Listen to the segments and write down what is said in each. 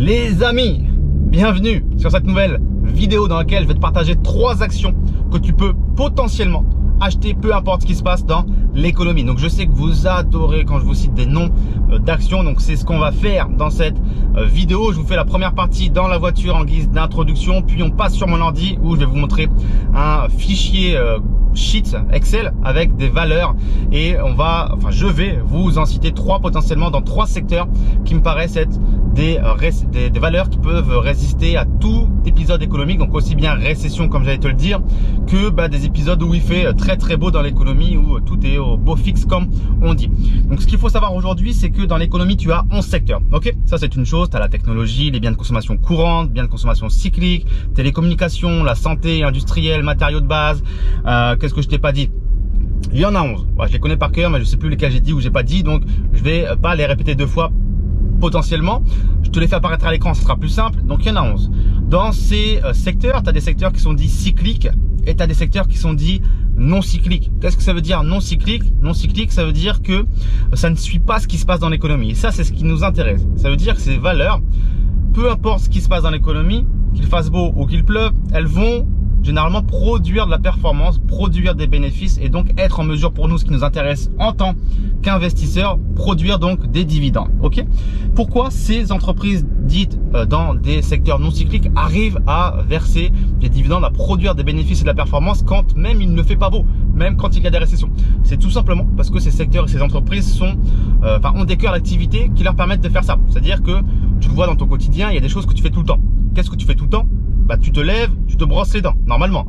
Les amis, bienvenue sur cette nouvelle vidéo dans laquelle je vais te partager 3 actions que tu peux potentiellement acheter peu importe ce qui se passe dans l'économie. Donc je sais que vous adorez quand je vous cite des noms d'actions, donc c'est ce qu'on va faire dans cette vidéo. Je vous fais la première partie dans la voiture en guise d'introduction, puis on passe sur mon ordi où je vais vous montrer un fichier sheet Excel avec des valeurs et je vais vous en citer 3 potentiellement dans 3 secteurs qui me paraissent être des valeurs qui peuvent résister à tout épisode économique, donc aussi bien récession comme j'allais te le dire que des épisodes où il fait très beau dans l'économie, où tout est au beau fixe comme on dit. Donc ce qu'il faut savoir aujourd'hui, c'est que dans l'économie tu as 11 secteurs. Ok, ça c'est une chose. Tu as la technologie, les biens de consommation courante, biens de consommation cyclique, télécommunications, la santé, industrielle, matériaux de base. Qu'est-ce que je t'ai pas dit? Il y en a 11. Ouais, je les connais par cœur, mais je sais plus lesquels j'ai dit ou j'ai pas dit, donc je vais pas les répéter 2 fois potentiellement. Je te les fais apparaître à l'écran, ce sera plus simple. Donc il y en a 11. Dans ces secteurs, tu as des secteurs qui sont dits cycliques et tu as des secteurs qui sont dits non cycliques. Qu'est-ce que ça veut dire non cyclique? Non cyclique, ça veut dire que ça ne suit pas ce qui se passe dans l'économie. Et ça, c'est ce qui nous intéresse. Ça veut dire que ces valeurs, peu importe ce qui se passe dans l'économie, qu'il fasse beau ou qu'il pleuve, elles vont généralement produire de la performance, produire des bénéfices et donc être en mesure pour nous, ce qui nous intéresse en tant qu'investisseurs, produire donc des dividendes. Ok? Pourquoi ces entreprises dites dans des secteurs non cycliques arrivent à verser des dividendes, à produire des bénéfices et de la performance quand même il ne fait pas beau, même quand il y a des récessions? C'est tout simplement parce que ces secteurs et ces entreprises ont des cœurs d'activité qui leur permettent de faire ça. C'est-à-dire que tu le vois dans ton quotidien, il y a des choses que tu fais tout le temps. Qu'est-ce que tu fais tout le temps? Tu te lèves, tu te brosses les dents, normalement.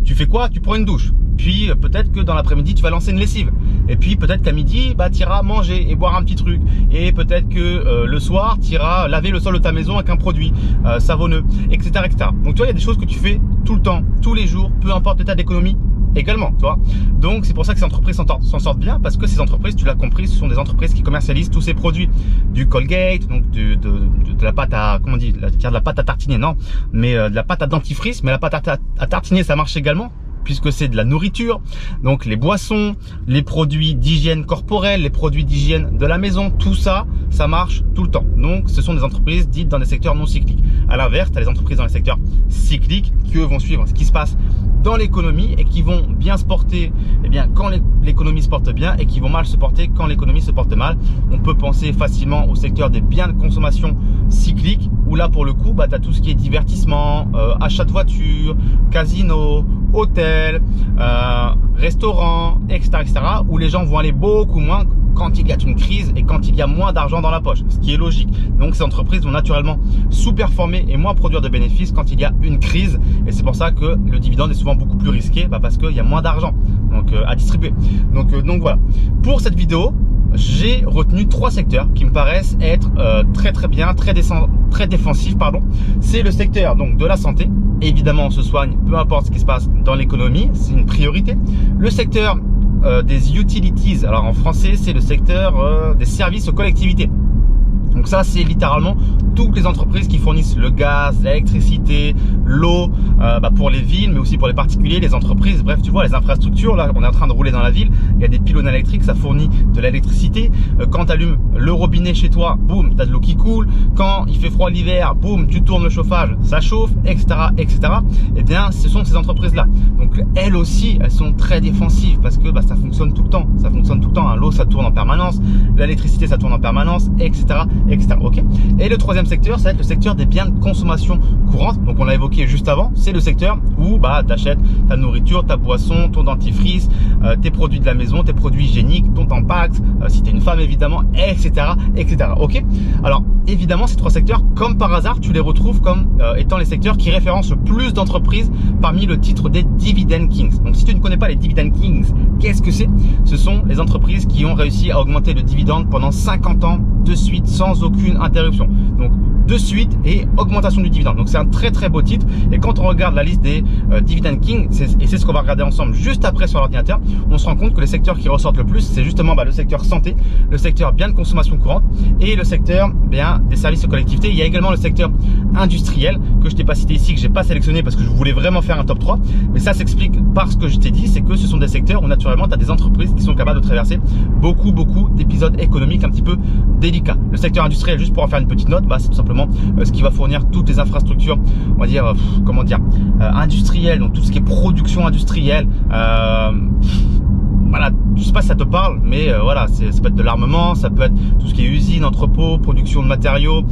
Tu fais quoi? Tu prends une douche. Puis peut-être que dans l'après-midi, tu vas lancer une lessive. Et puis peut-être qu'à midi, tu iras manger et boire un petit truc. Et peut-être que le soir, tu iras laver le sol de ta maison avec un produit savonneux, etc., etc. Donc tu vois, il y a des choses que tu fais tout le temps, tous les jours, peu importe l'état d'économie également, tu vois. Donc c'est pour ça que ces entreprises s'en sortent bien, parce que ces entreprises, tu l'as compris, ce sont des entreprises qui commercialisent tous ces produits, du Colgate, donc de la pâte à, comment on dit, de la pâte à tartiner, non, mais de la pâte à dentifrice, mais la pâte à tartiner, ça marche également, puisque c'est de la nourriture, donc les boissons, les produits d'hygiène corporelle, les produits d'hygiène de la maison, tout ça, ça marche tout le temps. Donc ce sont des entreprises dites dans des secteurs non cycliques. À l'inverse, tu as les entreprises dans les secteurs cycliques qui eux vont suivre ce qui se passe dans l'économie et qui vont bien se porter quand l'économie se porte bien et qui vont mal se porter quand l'économie se porte mal. On peut penser facilement au secteur des biens de consommation cycliques où là pour le coup, tu as tout ce qui est divertissement, achat de voitures, casino, hôtel, restaurant, etc., où les gens vont aller beaucoup moins quand il y a une crise et quand il y a moins d'argent dans la poche, ce qui est logique. Donc ces entreprises vont naturellement sous-performer et moins produire de bénéfices quand il y a une crise, et c'est pour ça que le dividende est souvent beaucoup plus risqué, parce qu'il y a moins d'argent à distribuer. Donc voilà. Pour cette vidéo, j'ai retenu 3 secteurs qui me paraissent être très bien, très défensifs. C'est le secteur donc de la santé. Évidemment, on se soigne, peu importe ce qui se passe dans l'économie, c'est une priorité. Le secteur des utilities, alors en français, c'est le secteur des services aux collectivités. Donc ça, c'est littéralement toutes les entreprises qui fournissent le gaz, l'électricité, l'eau pour les villes, mais aussi pour les particuliers, les entreprises. Bref, tu vois, les infrastructures. Là, on est en train de rouler dans la ville. Il y a des pylônes électriques, ça fournit de l'électricité. Quand tu allumes le robinet chez toi, boum, tu as de l'eau qui coule. Quand il fait froid l'hiver, boum, tu tournes le chauffage, ça chauffe, etc., etc. Eh bien, ce sont ces entreprises-là. Donc, elles aussi, elles sont très défensives parce que ça fonctionne tout le temps. Ça fonctionne tout le temps. Hein. L'eau, ça tourne en permanence. L'électricité, ça tourne en permanence, etc., etc. Ok. Et le troisième secteur, ça va être le secteur des biens de consommation courante. Donc on l'a évoqué juste avant, c'est le secteur où tu achètes ta nourriture, ta boisson, ton dentifrice, tes produits de la maison, tes produits hygiéniques, ton Tampax, si tu es une femme évidemment, etc., etc. Ok. Alors évidemment, ces 3 secteurs, comme par hasard, tu les retrouves comme étant les secteurs qui référencent le plus d'entreprises parmi le titre des Dividend Kings. Donc si tu ne connais pas les Dividend Kings, qu'est-ce que c'est? Ce sont les entreprises qui ont réussi à augmenter le dividende pendant 50 ans de suite sans aucune interruption. Donc de suite et augmentation du dividende. Donc c'est un très beau titre. Et quand on regarde la liste des Dividend Kings, et c'est ce qu'on va regarder ensemble juste après sur l'ordinateur, on se rend compte que les secteurs qui ressortent le plus, c'est justement le secteur santé, le secteur biens de consommation courante et le secteur des services aux collectivités. Il y a également le secteur industriels que je t'ai pas cité ici, que j'ai pas sélectionné parce que je voulais vraiment faire un top 3. Mais ça s'explique par ce que je t'ai dit, c'est que ce sont des secteurs où naturellement tu as des entreprises qui sont capables de traverser beaucoup d'épisodes économiques un petit peu délicats. Le secteur industriel, juste pour en faire une petite note, c'est tout simplement ce qui va fournir toutes les infrastructures, on va dire, industrielles, donc tout ce qui est production industrielle. Voilà, je sais pas si ça te parle, mais voilà, ça peut être de l'armement, ça peut être tout ce qui est usine, entrepôt, production de matériaux,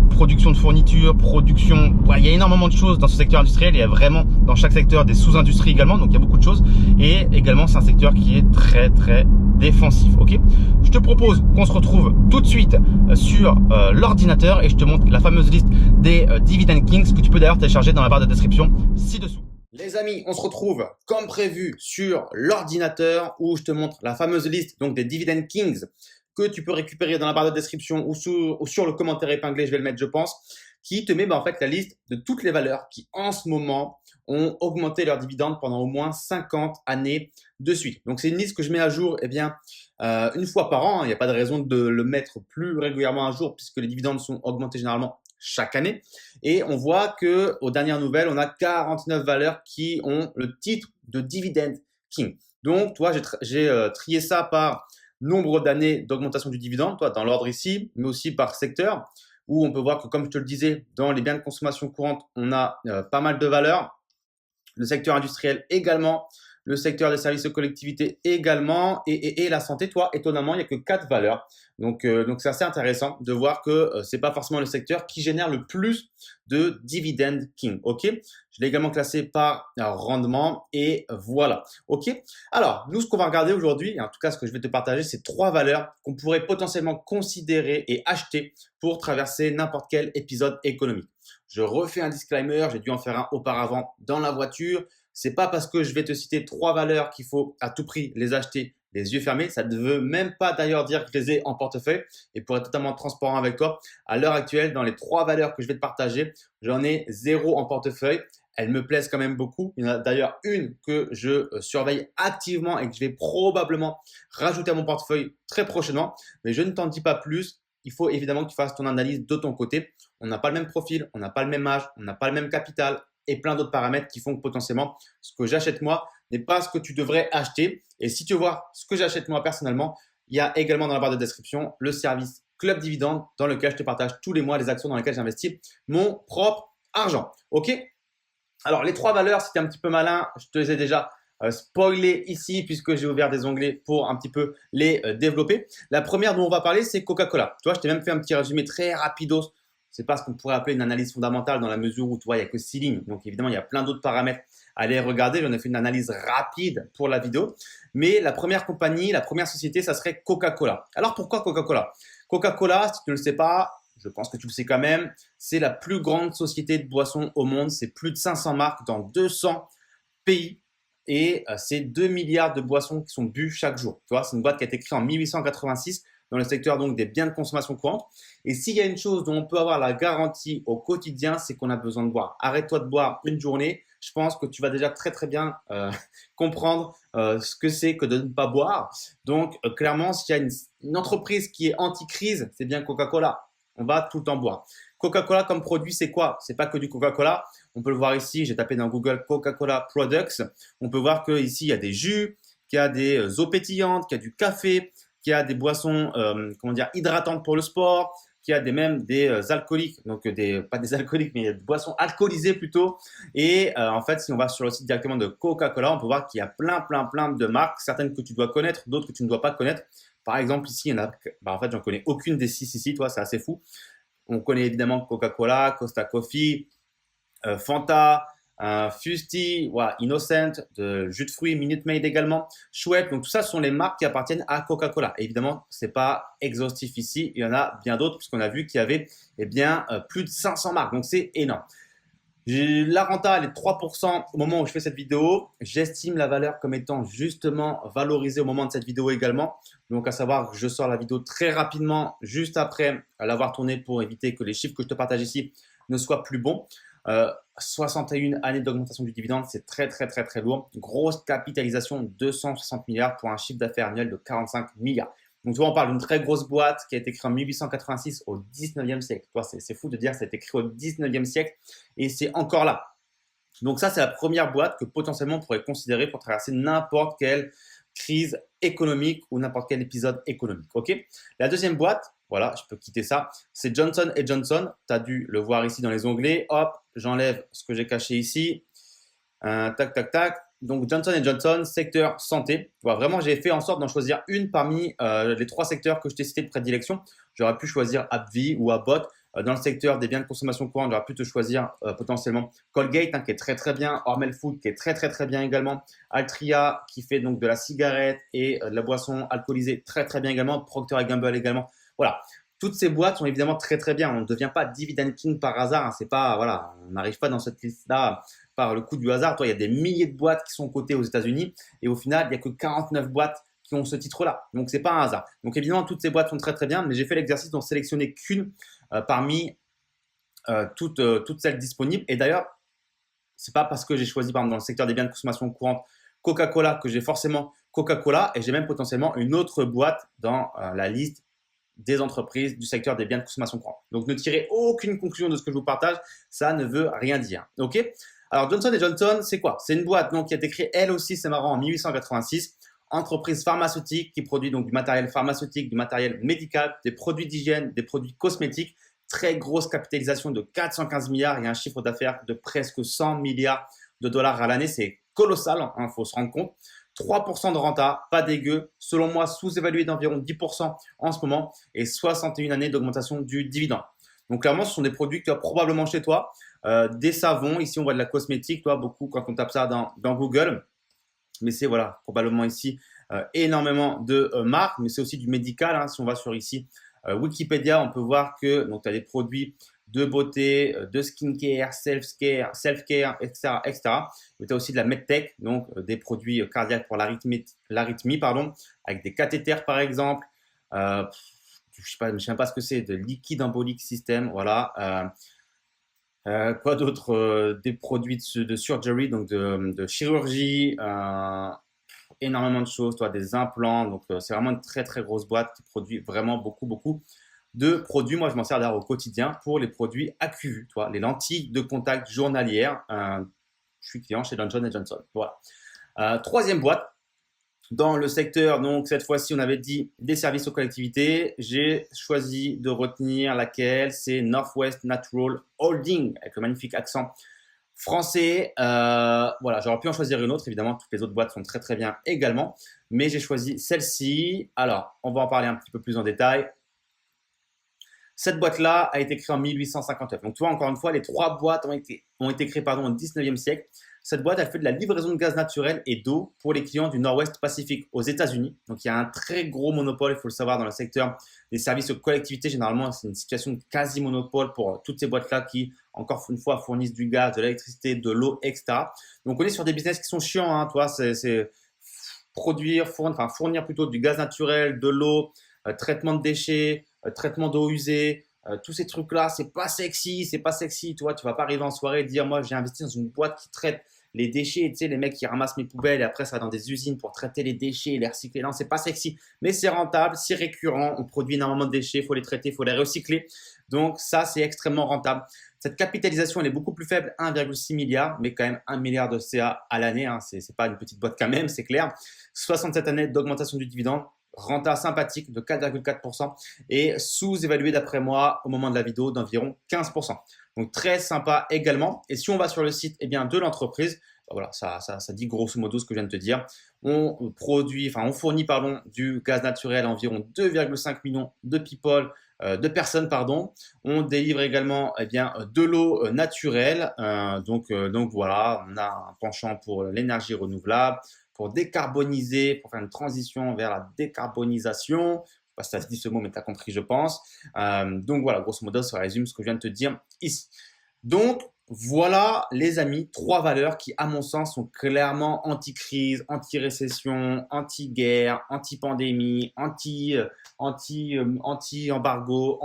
production de fournitures, production. Il y a énormément de choses dans ce secteur industriel. Il y a vraiment dans chaque secteur des sous-industries également, donc il y a beaucoup de choses. Et également, c'est un secteur qui est très défensif. Ok, je te propose qu'on se retrouve tout de suite sur l'ordinateur et je te montre la fameuse liste des Dividend Kings que tu peux d'ailleurs télécharger dans la barre de description ci-dessous. Les amis, on se retrouve comme prévu sur l'ordinateur où je te montre la fameuse liste donc des Dividend Kings que tu peux récupérer dans la barre de description ou sur le commentaire épinglé, je vais le mettre je pense, qui te met en fait la liste de toutes les valeurs qui en ce moment ont augmenté leurs dividendes pendant au moins 50 années de suite. Donc c'est une liste que je mets à jour une fois par an, il n'y a pas de raison de le mettre plus régulièrement à jour puisque les dividendes sont augmentés généralement chaque année. Et on voit que aux dernières nouvelles, on a 49 valeurs qui ont le titre de Dividend King. Donc, toi, j'ai trié ça par nombre d'années d'augmentation du dividende, toi, dans l'ordre ici, mais aussi par secteur, où on peut voir que, comme je te le disais, dans les biens de consommation courante, on a pas mal de valeurs. Le secteur industriel également, le secteur des services aux collectivités également, et la santé, toi, étonnamment, il n'y a que 4 valeurs. Donc c'est assez intéressant de voir que c'est pas forcément le secteur qui génère le plus de dividend king. Ok, je l'ai également classé par rendement et voilà. Ok, alors nous ce qu'on va regarder aujourd'hui, en tout cas ce que je vais te partager, c'est 3 valeurs qu'on pourrait potentiellement considérer et acheter pour traverser n'importe quel épisode économique. Je refais un disclaimer, j'ai dû en faire un auparavant dans la voiture. C'est pas parce que je vais te citer 3 valeurs qu'il faut à tout prix les acheter les yeux fermés. Ça ne veut même pas d'ailleurs dire que je les ai en portefeuille. Et pour être totalement transparent avec toi, à l'heure actuelle, dans les 3 valeurs que je vais te partager, j'en ai 0 en portefeuille. Elles me plaisent quand même beaucoup. Il y en a d'ailleurs une que je surveille activement et que je vais probablement rajouter à mon portefeuille très prochainement. Mais je ne t'en dis pas plus. Il faut évidemment que tu fasses ton analyse de ton côté. On n'a pas le même profil, on n'a pas le même âge, on n'a pas le même capital et plein d'autres paramètres qui font que potentiellement ce que j'achète moi n'est pas ce que tu devrais acheter. Et si tu veux voir ce que j'achète moi personnellement, il y a également dans la barre de description le service Club Dividende dans lequel je te partage tous les mois les actions dans lesquelles j'investis mon propre argent. Ok? Alors les 3 valeurs, si tu es un petit peu malin, je te les ai déjà spoilées ici puisque j'ai ouvert des onglets pour un petit peu les développer. La première dont on va parler, c'est Coca-Cola. Tu vois, je t'ai même fait un petit résumé très rapidos. C'est pas ce qu'on pourrait appeler une analyse fondamentale dans la mesure où tu vois, il n'y a que 6 lignes. Donc évidemment, il y a plein d'autres paramètres à aller regarder. J'en ai fait une analyse rapide pour la vidéo. Mais la première compagnie, la première société, ça serait Coca-Cola. Alors pourquoi Coca-Cola? Coca-Cola, si tu ne le sais pas, je pense que tu le sais quand même, c'est la plus grande société de boissons au monde. C'est plus de 500 marques dans 200 pays. Et c'est 2 milliards de boissons qui sont bues chaque jour. Tu vois, c'est une boîte qui a été créée en 1886 dans le secteur donc des biens de consommation courante. Et s'il y a une chose dont on peut avoir la garantie au quotidien, c'est qu'on a besoin de boire. Arrête-toi de boire une journée. Je pense que tu vas déjà très bien comprendre ce que c'est que de ne pas boire. Donc clairement, s'il y a une entreprise qui est anti-crise, c'est bien Coca-Cola. On va tout le temps boire. Coca-Cola comme produit, c'est quoi? C'est pas que du Coca-Cola. On peut le voir ici. J'ai tapé dans Google Coca-Cola Products. On peut voir qu'ici, il y a des jus, qu'il y a des eaux pétillantes, qu'il y a du café, qu'il y a des boissons hydratantes pour le sport, qu'il y a même des alcooliques, donc pas des alcooliques, mais des boissons alcoolisées plutôt. Et en fait, si on va sur le site directement de Coca-Cola, on peut voir qu'il y a plein de marques, certaines que tu dois connaître, d'autres que tu ne dois pas connaître. Par exemple, ici, il y en a, en fait, j'en connais aucune des 6 ici, toi, c'est assez fou. On connaît évidemment Coca-Cola, Costa Coffee, Fanta, Fusti, voilà, Innocent, de jus de fruits, Minute Maid également, Chouette. Donc tout ça, ce sont les marques qui appartiennent à Coca-Cola. Évidemment, c'est pas exhaustif ici. Il y en a bien d'autres puisqu'on a vu qu'il y avait plus de 500 marques. Donc c'est énorme. La renta, elle est de 3% au moment où je fais cette vidéo. J'estime la valeur comme étant justement valorisée au moment de cette vidéo également. Donc à savoir que je sors la vidéo très rapidement juste après l'avoir tournée pour éviter que les chiffres que je te partage ici ne soient plus bons. 61 années d'augmentation du dividende, c'est très lourd. Grosse capitalisation, 260 milliards pour un chiffre d'affaires annuel de 45 milliards. Donc, tu vois, on parle d'une très grosse boîte qui a été créée en 1886 au 19e siècle. Tu vois, c'est fou de dire que ça a été créé au 19e siècle et c'est encore là. Donc ça, c'est la première boîte que potentiellement on pourrait considérer pour traverser n'importe quelle crise économique ou n'importe quel épisode économique. Ok. La deuxième boîte, voilà, je peux quitter ça, c'est Johnson Johnson. Tu as dû le voir ici dans les onglets. Hop, j'enlève ce que j'ai caché ici. Tac, tac, tac. Donc Johnson Johnson, secteur santé. Voilà, vraiment, j'ai fait en sorte d'en choisir une parmi les trois secteurs que je t'ai cités de prédilection. J'aurais pu choisir AbbVie ou Abbott. Dans le secteur des biens de consommation courante, j'aurais pu te choisir potentiellement Colgate, qui est très très bien, Hormel Food, qui est très très très bien également, Altria, qui fait donc de la cigarette et de la boisson alcoolisée, très très bien également, Procter & Gamble également. Voilà. Toutes ces boîtes sont évidemment très très bien. On ne devient pas dividend king par hasard. Hein. C'est pas, voilà, on n'arrive pas dans cette liste-là par le coup du hasard. Toi, il y a des milliers de boîtes qui sont cotées aux États-Unis et au final, il n'y a que 49 boîtes qui ont ce titre-là. Donc, c'est pas un hasard. Donc, évidemment, toutes ces boîtes sont très très bien, mais j'ai fait l'exercice d'en sélectionner qu'une parmi toutes celles disponibles. Et d'ailleurs, c'est pas parce que j'ai choisi, par exemple, dans le secteur des biens de consommation courante, Coca-Cola que j'ai forcément Coca-Cola et j'ai même potentiellement une autre boîte dans la liste des entreprises du secteur des biens de consommation courante. Donc, ne tirez aucune conclusion de ce que je vous partage, ça ne veut rien dire. Ok. Alors, Johnson Johnson, c'est quoi? C'est une boîte donc, qui a été créée, elle aussi, c'est marrant, en 1886. Entreprise pharmaceutique qui produit donc du matériel pharmaceutique, du matériel médical, des produits d'hygiène, des produits cosmétiques. Très grosse capitalisation de 415 milliards et un chiffre d'affaires de presque 100 milliards de dollars à l'année. C'est colossal, il faut se rendre compte. 3% de renta, pas dégueu. Selon moi, sous-évalué d'environ 10% en ce moment et 61 années d'augmentation du dividende. Donc clairement, ce sont des produits que tu as probablement chez toi. Des savons, ici on voit de la cosmétique, toi, beaucoup quand on tape ça dans Google. Mais c'est voilà, probablement ici énormément de marques, mais c'est aussi du médical. Hein, si on va sur ici Wikipédia, on peut voir que tu as des produits de beauté, de skincare, self-care, etc., etc. Mais tu as aussi de la medtech, donc des produits cardiaques pour l'arythmie, pardon, avec des cathéters par exemple. Je ne sais même pas ce que c'est, de liquide embolique système, voilà. Quoi d'autre? Des produits de surgery, donc de chirurgie, énormément de choses, toi, des implants. Donc, c'est vraiment une très, très grosse boîte qui produit vraiment beaucoup, beaucoup de produits. Moi, je m'en sers d'ailleurs au quotidien pour les produits AQVU, toi, les lentilles de contact journalières. Je suis client chez Johnson Johnson. Voilà. Troisième boîte. Dans le secteur, donc cette fois-ci, on avait dit des services aux collectivités. J'ai choisi de retenir laquelle, c'est Northwest Natural Holding, avec le magnifique accent français. Voilà, j'aurais pu en choisir une autre. Évidemment, toutes les autres boîtes sont très très bien également, mais j'ai choisi celle-ci. Alors, on va en parler un petit peu plus en détail. Cette boîte-là a été créée en 1859. Donc, tu vois, encore une fois, les trois boîtes ont été créées au 19e siècle. Cette boîte, elle fait de la livraison de gaz naturel et d'eau pour les clients du Nord-Ouest Pacifique aux États-Unis. Donc, il y a un très gros monopole, il faut le savoir, dans le secteur des services aux collectivités. Généralement, c'est une situation de quasi-monopole pour toutes ces boîtes-là qui, encore une fois, fournissent du gaz, de l'électricité, de l'eau, etc. Donc, on est sur des business qui sont chiants. Hein, toi, c'est fournir plutôt du gaz naturel, de l'eau, traitement de déchets, traitement d'eau usée. Tous ces trucs-là, c'est pas sexy. Tu vois, tu vas pas arriver en soirée et dire, moi, j'ai investi dans une boîte qui traite les déchets, tu sais, les mecs qui ramassent mes poubelles et après ça va dans des usines pour traiter les déchets et les recycler. Non, c'est pas sexy, mais c'est rentable, c'est récurrent. On produit énormément de déchets, il faut les traiter, il faut les recycler. Donc ça, c'est extrêmement rentable. Cette capitalisation, elle est beaucoup plus faible, 1,6 milliard, mais quand même 1 milliard de CA à l'année. Hein, c'est pas une petite boîte quand même, c'est clair. 67 années d'augmentation du dividende. Renta sympathique de 4,4% et sous-évalué d'après moi au moment de la vidéo d'environ 15%. Donc très sympa également. Et si on va sur le site de l'entreprise, voilà, ça dit grosso modo ce que je viens de te dire. On fournit du gaz naturel à environ 2,5 millions de personnes. On délivre également de l'eau naturelle. Donc voilà, on a un penchant pour l'énergie renouvelable, pour décarboniser, pour faire une transition vers la décarbonisation. Je ne sais pas si ça se dit ce mot, mais tu as compris, je pense. Donc voilà, grosso modo, ça résume ce que je viens de te dire ici. Donc voilà, les amis, 3 valeurs qui, à mon sens, sont clairement anti-crise, anti-récession, anti-guerre, anti-pandémie, anti-embargo,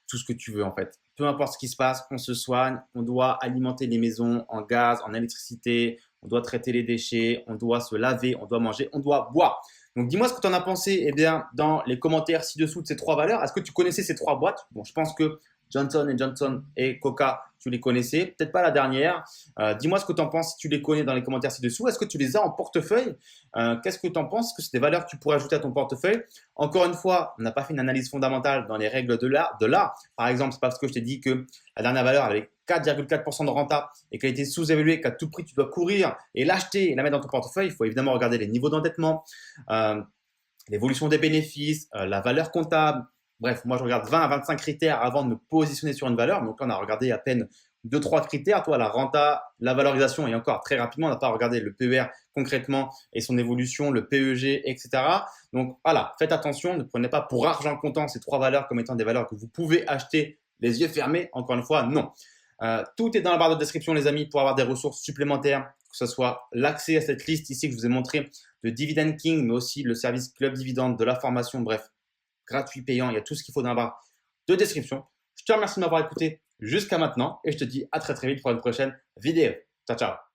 tout ce que tu veux en fait. Peu importe ce qui se passe, on se soigne, on doit alimenter les maisons en gaz, en électricité, on doit traiter les déchets, on doit se laver, on doit manger, on doit boire. Donc, dis-moi ce que tu en as pensé eh bien, dans les commentaires ci-dessous de ces trois valeurs. Est-ce que tu connaissais ces trois boîtes? Bon, je pense que Johnson & Johnson et Coca, tu les connaissais. Peut-être pas la dernière. Dis-moi ce que tu en penses si tu les connais dans les commentaires ci-dessous. Est-ce que tu les as en portefeuille? Qu'est-ce que tu en penses? Est-ce que c'est des valeurs que tu pourrais ajouter à ton portefeuille? Encore une fois, on n'a pas fait une analyse fondamentale dans les règles de l'art. Par exemple, c'est parce que je t'ai dit que la dernière valeur avait 4,4% de renta et qu'elle était sous-évaluée, qu'à tout prix, tu dois courir et l'acheter et la mettre dans ton portefeuille. Il faut évidemment regarder les niveaux d'endettement, l'évolution des bénéfices, la valeur comptable. Bref, moi, je regarde 20 à 25 critères avant de me positionner sur une valeur. Donc là, on a regardé à peine 2-3 critères. Toi, la renta, la valorisation et encore très rapidement, on n'a pas regardé le PER concrètement et son évolution, le PEG, etc. Donc voilà, faites attention. Ne prenez pas pour argent comptant ces trois valeurs comme étant des valeurs que vous pouvez acheter les yeux fermés. Encore une fois, non. Tout est dans la barre de description, les amis, pour avoir des ressources supplémentaires, que ce soit l'accès à cette liste ici que je vous ai montré de Dividend King, mais aussi le service Club Dividende, de la formation, bref, gratuit, payant, il y a tout ce qu'il faut dans la barre de description. Je te remercie de m'avoir écouté jusqu'à maintenant et je te dis à très très vite pour une prochaine vidéo. Ciao, ciao.